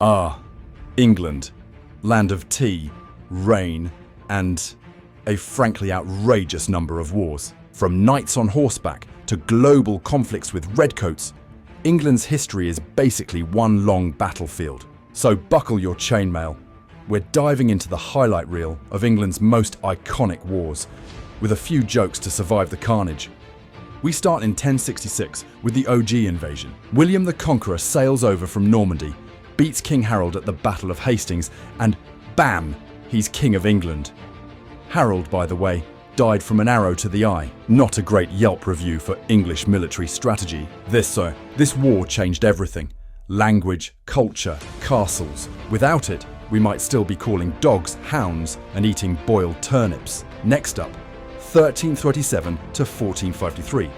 Ah, England, land of tea, rain, and a frankly outrageous number of wars. From knights on horseback to global conflicts with redcoats, England's history is basically one long battlefield. So buckle your chainmail. We're diving into the highlight reel of England's most iconic wars, with a few jokes to survive the carnage. We start in 1066 with the OG invasion. William the Conqueror sails over from Normandy, beats King Harold at the Battle of Hastings, and bam, he's King of England. Harold, by the way, died from an arrow to the eye. Not a great Yelp review for English military strategy. This war changed everything. Language, culture, castles. Without it, we might still be calling dogs hounds and eating boiled turnips. Next up, 1337 to 1453.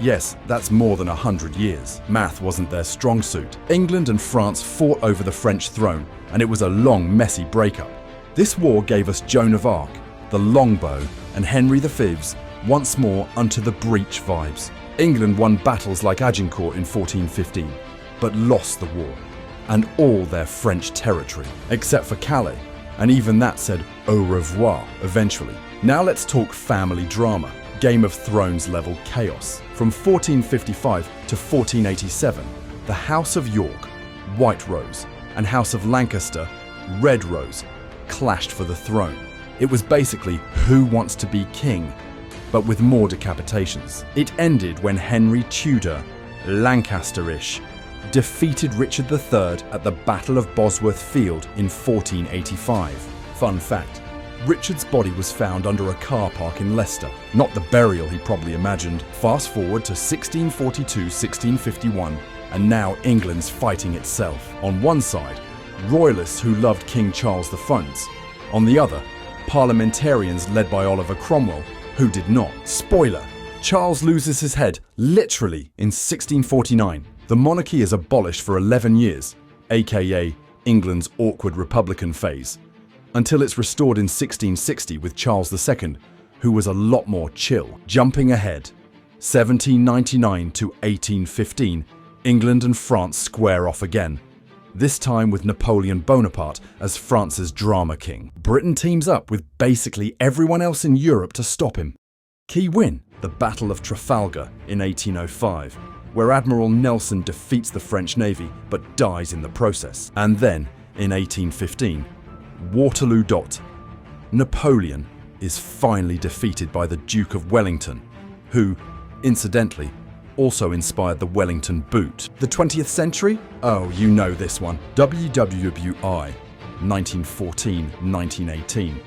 Yes, that's more than 100 years. Math wasn't their strong suit. England and France fought over the French throne, and it was a long, messy breakup. This war gave us Joan of Arc, the longbow, and Henry V's once more unto the breach vibes. England won battles like Agincourt in 1415, but lost the war, and all their French territory, except for Calais, and even that said au revoir eventually. Now let's talk family drama. Game of Thrones level chaos. From 1455 to 1487, the House of York, White Rose, and House of Lancaster, Red Rose, clashed for the throne. It was basically who wants to be king, but with more decapitations. It ended when Henry Tudor, Lancaster-ish, defeated Richard III at the Battle of Bosworth Field in 1485. Fun fact, Richard's body was found under a car park in Leicester, not the burial he probably imagined. Fast forward to 1642-1651, and now England's fighting itself. On one side, royalists who loved King Charles V. On the other, parliamentarians led by Oliver Cromwell, who did not. Spoiler, Charles loses his head literally in 1649. The monarchy is abolished for 11 years, aka England's awkward republican phase, until it's restored in 1660 with Charles II, who was a lot more chill. Jumping ahead, 1799 to 1815, England and France square off again, this time with Napoleon Bonaparte as France's drama king. Britain teams up with basically everyone else in Europe to stop him. Key win, the Battle of Trafalgar in 1805, where Admiral Nelson defeats the French Navy but dies in the process. And then, in 1815, Waterloo. Napoleon is finally defeated by the Duke of Wellington, who, incidentally, also inspired the Wellington boot. The 20th century? Oh, you know this one. WW2 1914-1918.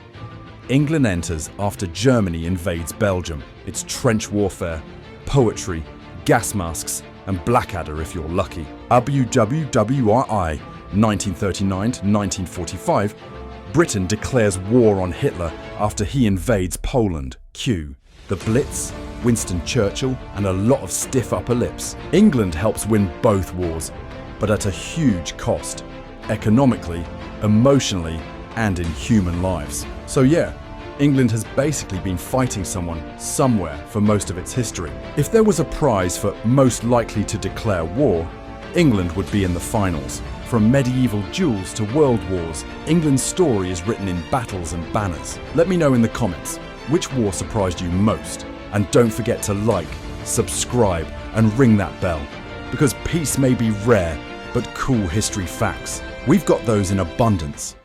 England enters after Germany invades Belgium. It's trench warfare, poetry, gas masks, and Blackadder if you're lucky. WWII 1939-1945. Britain declares war on Hitler after he invades Poland. Cue the Blitz, Winston Churchill, and a lot of stiff upper lips. England helps win both wars, but at a huge cost. Economically, emotionally, and in human lives. So yeah, England has basically been fighting someone somewhere for most of its history. If there was a prize for most likely to declare war, England would be in the finals. From medieval duels to world wars, England's story is written in battles and banners. Let me know in the comments, which war surprised you most? And don't forget to like, subscribe, and ring that bell, because peace may be rare, but cool history facts, we've got those in abundance.